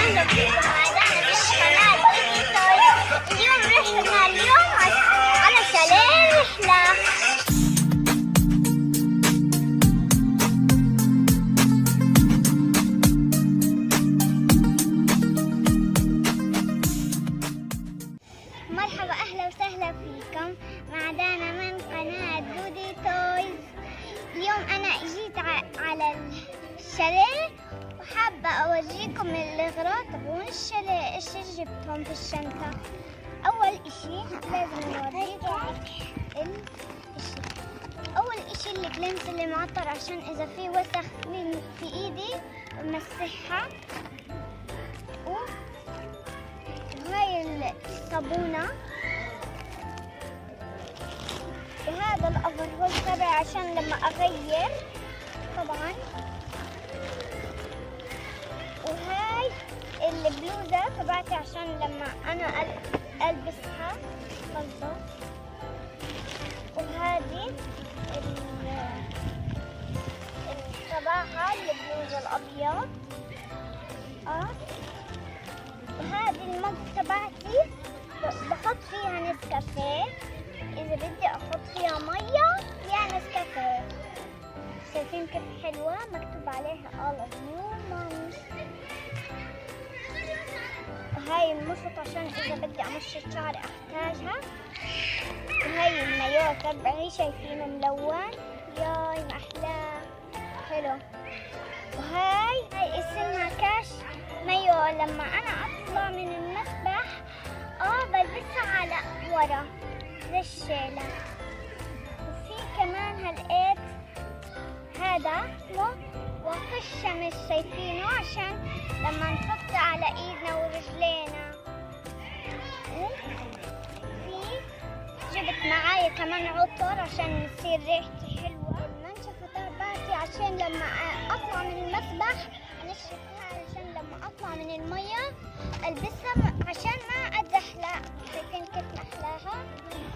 وسهلا فيكم على قناة اليوم رحلة على شاليه رحلة. مرحبا أهلا وسهلا فيكم معدانا من قناة دودي تويز. اليوم أنا جيت على الشاليه وحابة أورجيكم الأغراض تبعون الشاليه إيش جبتهم في الشنطة. أول إشي لازم نوريكم أول إشي الجلمس اللي معطر عشان إذا في وسخ في إيدي بمسحها، وهاي الصابونة، وهذا الأفرول تبعي عشان لما أغير طبعا، وهاي البلوزة تبعتي عشان لما أنا ألبسها برضه، وهذه تبعها البلوزة الأبيض، وهذه المج تبعتي بحط فيها نسكافيه إذا بدي أحط فيها مية يا نسكافيه. شايفين كيف حلوة مكتوب عليها all of you moms. وهاي المشط عشان إذا بدي أمشط شعري أحتاجها. وهاي المايو تبعي شايفينه ملون، ياي أحلى حلو. وهاي اسمها كاش مايو، لما أنا أطلع من المسبح بلبسها على ورا زي الشيلة. وفي كمان هالقيت هذا وفي الشمس شايفينه عشان لما نحطه على ايدنا ورجلينا. وفي جبت معايا كمان عطر عشان يصير ريحتي حلوة. المنشفة تبعتي عشان لما اطلع من المسبح انشفها علشان لما اطلع من المية البسها عشان ما اتزحلق. شايفين كيف محلاها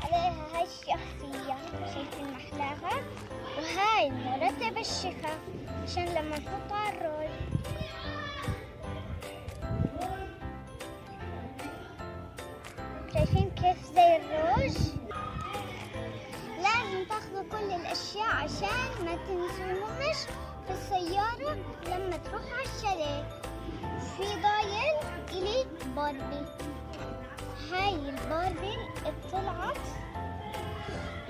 عليها هاي الشخصية، شايفين محلاها. وهاي مرتب الشفا عشان لما نحطها على الرول. شايفين كيف زي الروج. لازم تاخذوا كل الاشياء عشان ما تنسوهمش في السيارة لما تروحوا على الشاليه. في ضايل الي باربي، هاي الباربي طلعت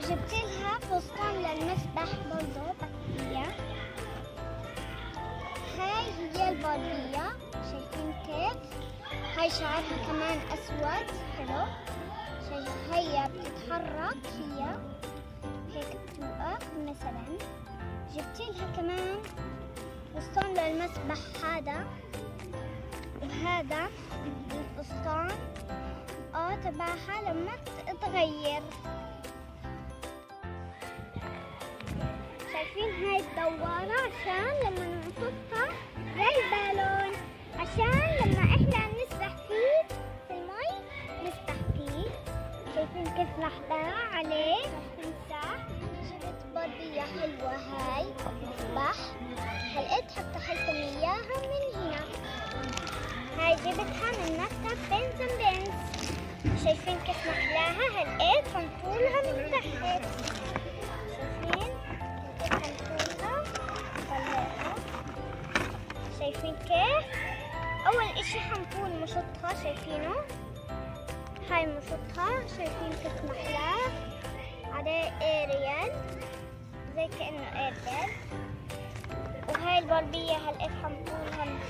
جبت لها فستان للمسبح برضه بكية. هاي هي الباربية شايفين كيف. هاي شعرها كمان اسود حلو، هي بتتحرك هيك بتوقف مثلا. جبت لها كمان فستان للمسبح هذا، وهذا الفستان تبعها لما تتغير. شايفين هاي الدوارة عشان لما نحطها زي البالون عشان لما احنا نسبح فيه في المي نسبح فيه. شايفين كيف نحطها عليه نمسح. جبت باربية حلوة هاي مسبح، هلقيت حتى حلتم اياها من هنا. هاي جبتها من مكتب بنز بنز. شايفين كيف محلاها، هلقيت حنطولها من تحت. شايفين حنطولها طلعها. شايفين كيف اول اشي حنطول مشطها، شايفينه هاي مشطها. شايفين كيف محلاه عليه اريال زي كأنه ايربيل. وهاي الباربية هلقيت حنطولها من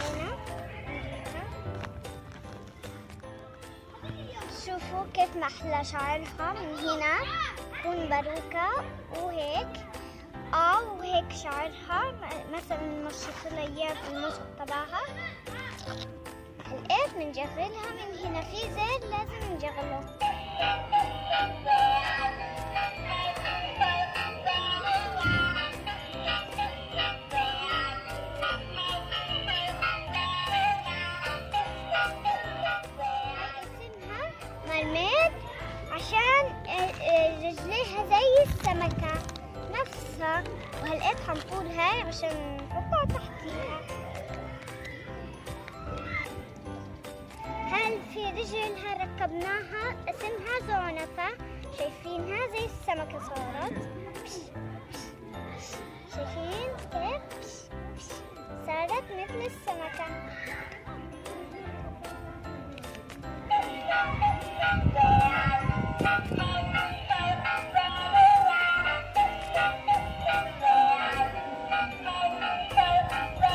هنا. شوفوا كيف محلى شعرها من هنا تكون باروكة وهيك وهيك شعرها مثلا نمشط لها اياه في المشط تبعها. لقيت بنجغلها من هنا، في زيت لازم نجغله. مرميد عشان رجليها زي السمكة نفسها، وهلقيت حنطول هاي عشان نحطها تحتيها. في رجلها ركبناها اسمها زعنفة. شايفينها زي السمكة صارت. شايفين كيف صارت مثل السمكة.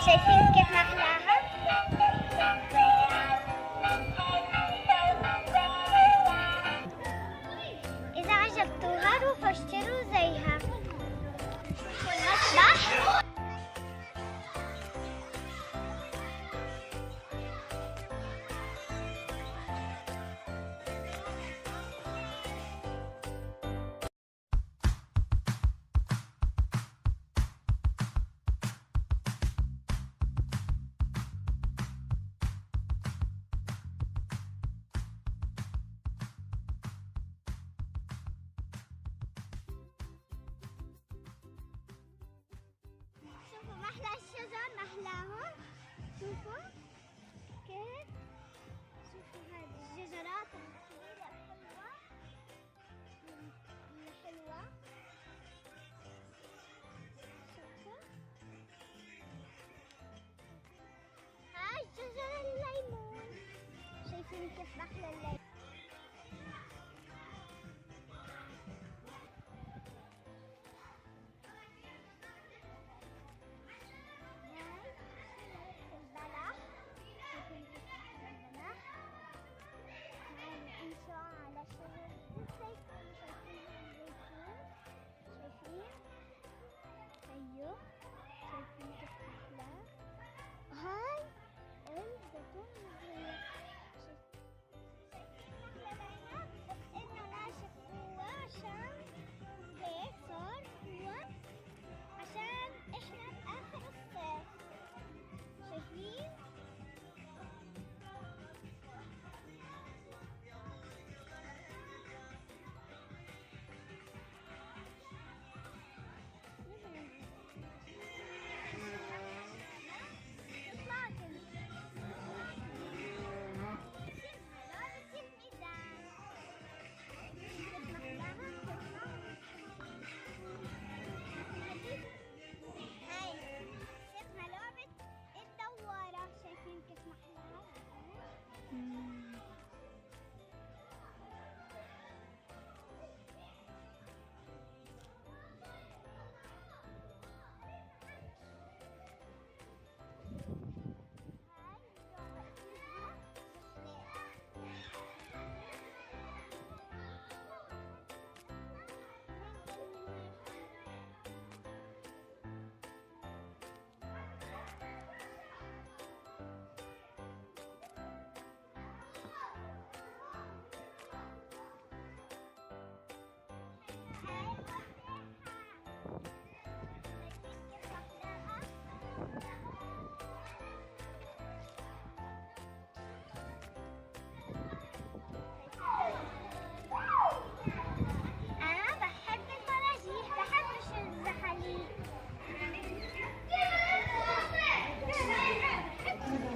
شايفين كيف أحلاها؟ إذا عجبتوها روحوا اشتروا زيها. المسبح أحلى الشجر محلاهم. شوفوا كيف، شوفوا هذه الشجرات الكبيرة الحلوة الحلوة. شوفوا هاي شجر الليمون. شايفين كيف أحلى الليمون.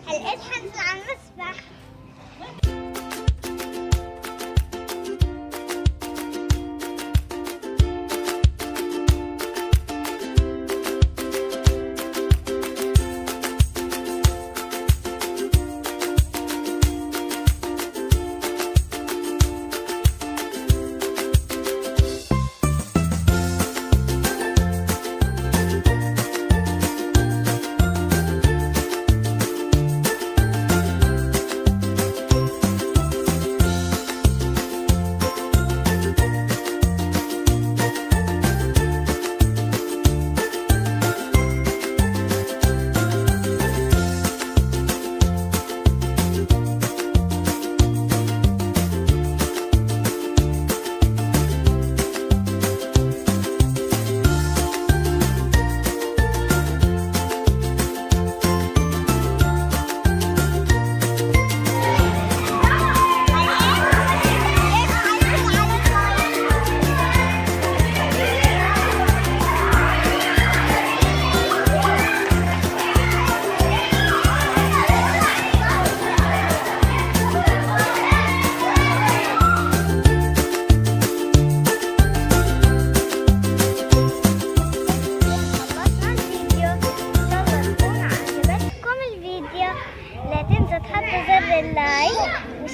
هل حنزل على المسبح.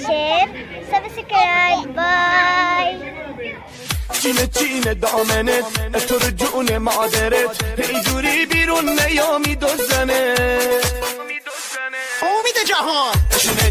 شير سبسكرايب. باي. چینه دامنت ترجعون مادرت اینجوری بیرون نیامی دوزنه امید جهان چینه